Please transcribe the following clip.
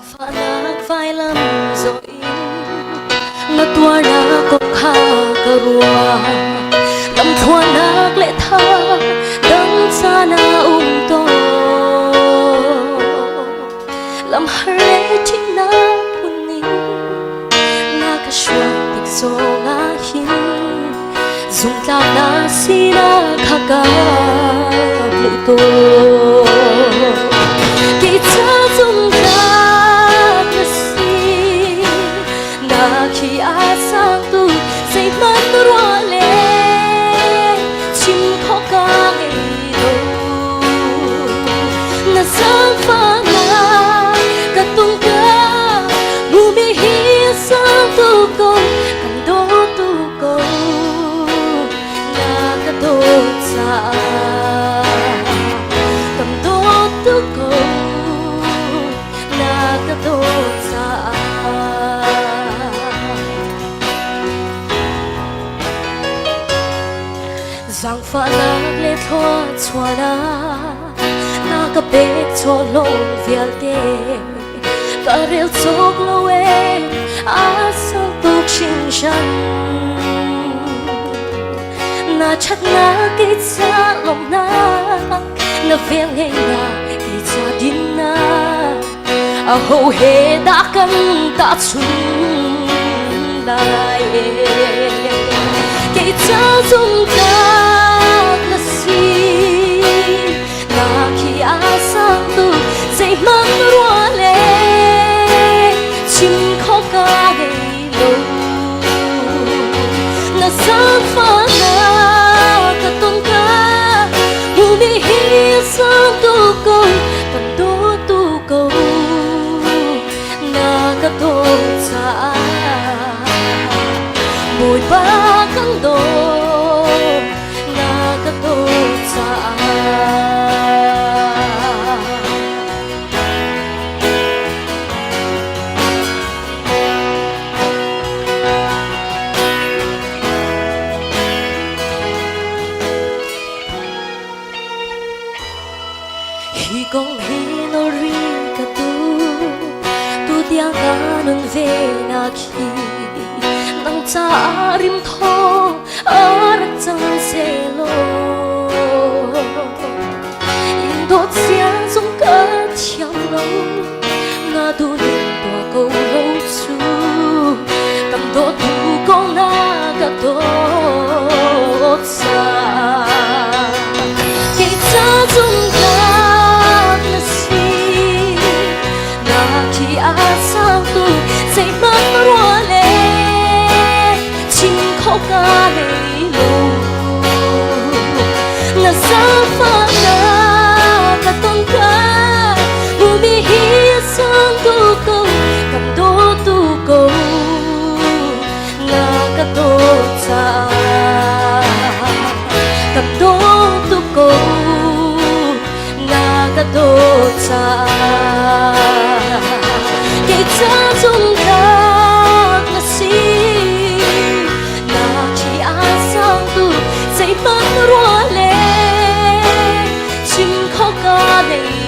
phá nát vai lắm rồi nó tua na cốc ha cà rùa làm thua nát lệ tha đắng xa na tô làm hai lệ chỉ na buồn nín na cả xuân tích số ngã hin dùng ta na si na khá cả lệ tô kỳ cha dùng khi ai sang tu say mất rồi lên chim khó ca ngày đầu na sang pha na cả tung ca bu mi hi sang tu công cầm đô tu công na cả đô cha cầm đô tu công na cả đô cha giang pha na lệ thua chua na ka be cho lo vial te ka rel chok lo e a sang tu chin shan na chat na ke cha lom na vel he na ke cha din na a ho he da kan ta chung lai ke cha zum ta say mất rồi lên chim khó ca ngày lâu na sáng pha na cả tung ca bu mi hi sang tu công cầm đô tu cầu na cả tô cha mùi ba căng đô na cả tô cha hi con hi no ri ka tu tiang ka nun ve na khi nang cha rim tho ar chang se lo in do sia zum ka chiam lo na du nin tua ko lo chu kam do tu ko na ka do sa ke cha zum sang tu say mất rồi lên chim khó ca ngày lâu na sáng pha na cả tung ca bu mi hi sang tu công cầm đô tu công na cả tô cha cầm đô tu công na cả tô cha cha dung khác là si na chỉ ai sang tu say mất rồi lên chim khó ca này